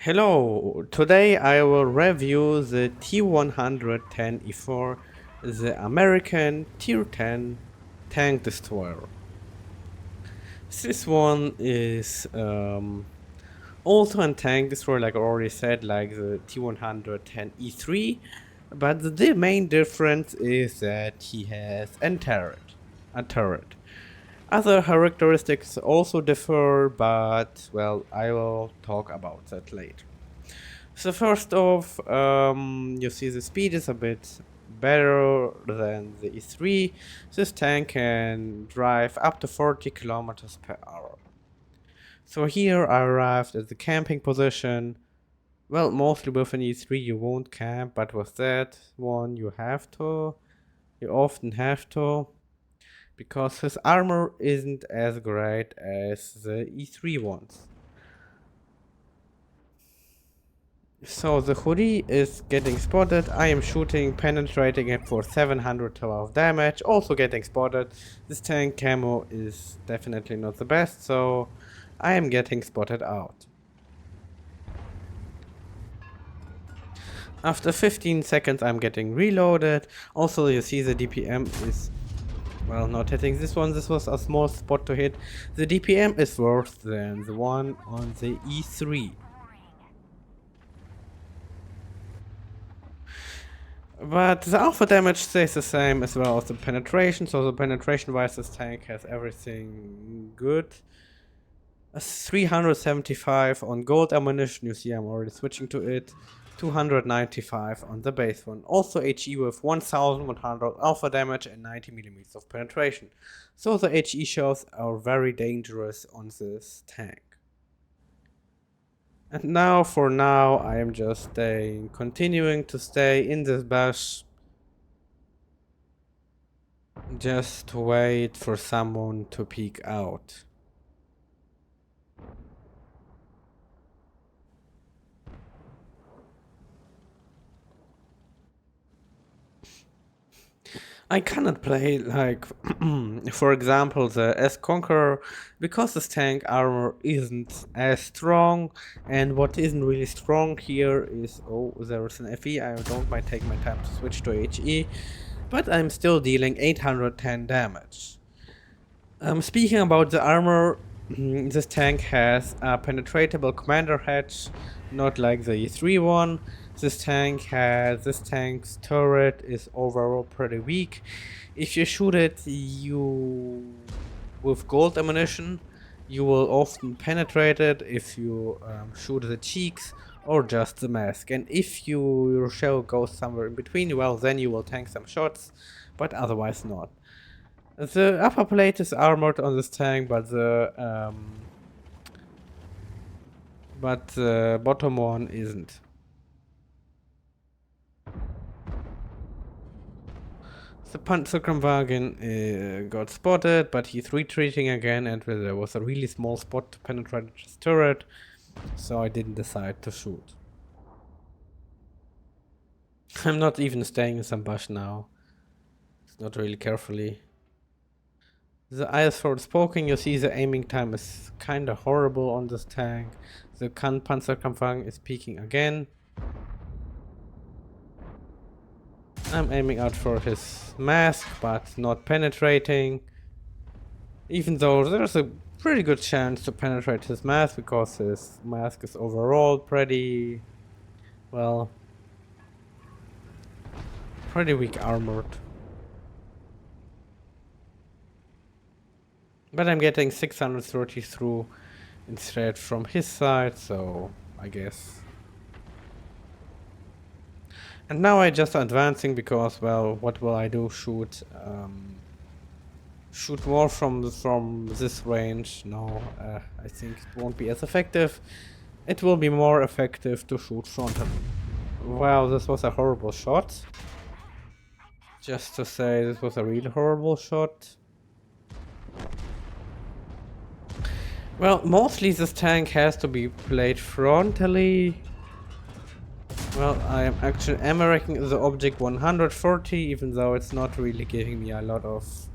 Hello, today I will review the T110E4, the American Tier 10 tank destroyer. This one is also a tank destroyer, like I already said, like the T110E3, but the main difference is that he has a turret. Other characteristics also differ, but well, I will talk about that later. So first off, you see the speed is a bit better than the E3. This tank can drive up to 40 kilometers per hour. So here I arrived at the camping position. Well, mostly with an E3 you won't camp, but with that one you have to. You often have to, because his armor isn't as great as the E3 ones. So the hoodie is getting spotted. I am shooting, penetrating it for 712 damage, also getting spotted. This tank camo is definitely not the best, so I am getting spotted out. After 15 seconds I'm getting reloaded. Also you see the DPM is, well, not hitting this one. This was a small spot to hit. The DPM is worse than the one on the E3. But the alpha damage stays the same as well as the penetration, so the penetration wise this tank has everything good. A 375 on gold ammunition, you see I'm already switching to it. 295 on the base one. Also HE with 1100 alpha damage and 90 millimeters of penetration. So the HE shells are very dangerous on this tank. And now, for now, I am just continuing to stay in this bush. Just to wait for someone to peek out. I cannot play, like, for example, the S-Conqueror, because this tank armor isn't as strong, and what isn't really strong here is, oh, there is an FE, I don't mind taking my time to switch to HE, but I'm still dealing 810 damage. Speaking about the armor, this tank has a penetratable commander hatch, not like the E3 one. This tank's turret is overall pretty weak. If you shoot it with gold ammunition, you will often penetrate it if you shoot the cheeks or just the mask. And if your shell goes somewhere in between, well, then you will tank some shots, but otherwise not. The upper plate is armored on this tank, but the bottom one isn't. The Panzerkampfwagen got spotted, but he's retreating again, and there was a really small spot to penetrate his turret, so I didn't decide to shoot. I'm not even staying in some bush now. It's not really carefully. The eyes for spoken, you see the aiming time is kinda horrible on this tank. The Panzerkampfwagen is peeking again. I'm aiming out for his mask, but not penetrating. Even though there's a pretty good chance to penetrate his mask, because his mask is overall pretty, well, pretty weak armored. But I'm getting 630 through instead from his side, so I guess. And now I just advancing because, well, what will I do? Shoot more from this range? No, I think it won't be as effective. It will be more effective to shoot frontal. Wow, this was a horrible shot. Just to say, this was a really horrible shot. Well, mostly this tank has to be played frontally. Well, I am actually American the object 140, even though it's not really giving me a lot of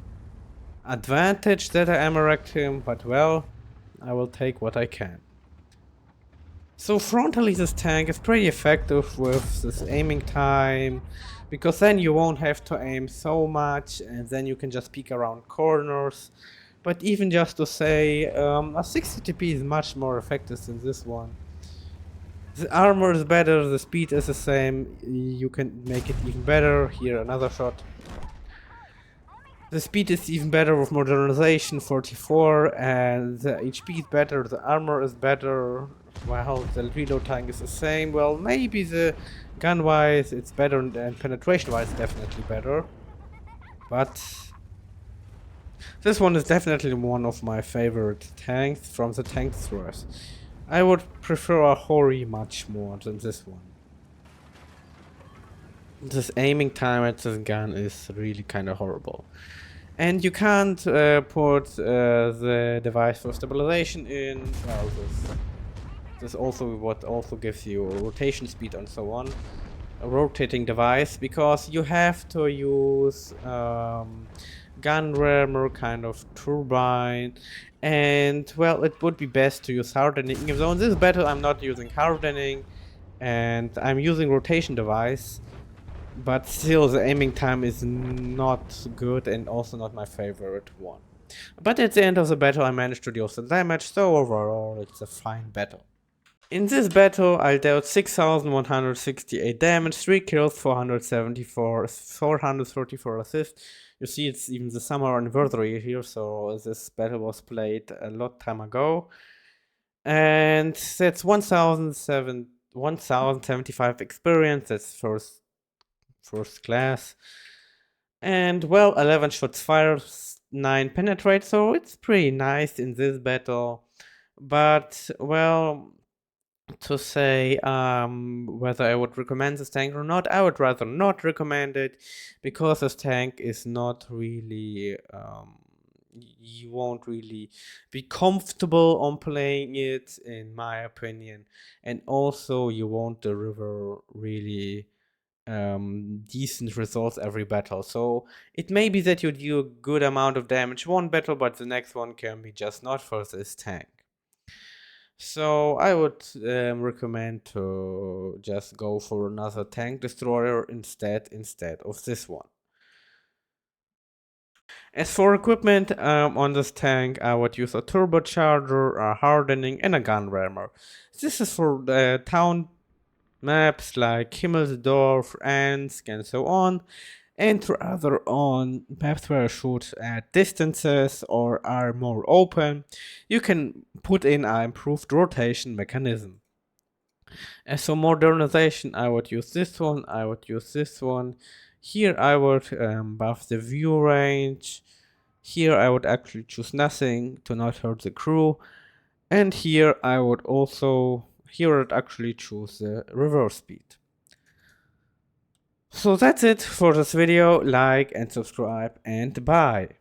advantage that I American him, but well, I will take what I can. So frontally this tank is pretty effective with this aiming time, because then you won't have to aim so much and then you can just peek around corners. But even just to say, a 60 TP is much more effective than this one. The armor is better, the speed is the same, you can make it even better. Here another shot. The speed is even better with modernization 44, and the HP is better, the armor is better. Well, the reload time is the same. Well, maybe the gun wise it's better, and penetration wise definitely better. But this one is definitely one of my favorite tanks from the tank throwers. I would prefer a Hori much more than this one. This aiming time at this gun is really kind of horrible. And you can't put the device for stabilization in. Well, this also what also gives you rotation speed and so on. A rotating device, because you have to use gun rammer kind of turbine, and well, it would be best to use hardening. So in this battle I'm not using hardening and I'm using rotation device. But still, the aiming time is not good and also not my favorite one. But at the end of the battle I managed to deal some damage, so overall it's a fine battle. In this battle I dealt 6168 damage, 3 kills, 434 assists. You see, it's even the summer anniversary here, so this battle was played a lot time ago. And that's 1075 experience, that's first class. And well, 11 shots fired, 9 penetrate, so it's pretty nice in this battle. But well, to say whether I would recommend this tank or not, I would rather not recommend it, because this tank is not really you won't really be comfortable on playing it, in my opinion, and also you won't deliver really decent results every battle. So it may be that you do a good amount of damage one battle, but the next one can be just not for this tank. So I would recommend to just go for another tank destroyer instead of this one. As for equipment on this tank, I would use a turbocharger, a hardening, and a gun rammer. This is for the town maps like Himmelsdorf, Ansk, and so on, and rather on maps where I shoot at distances or are more open, you can put in an improved rotation mechanism. As for modernization, I would use this one, I would use this one. Here I would buff the view range. Here I would actually choose nothing to not hurt the crew. And here I would actually choose the reverse speed. So that's it for this video. Like and subscribe, and bye.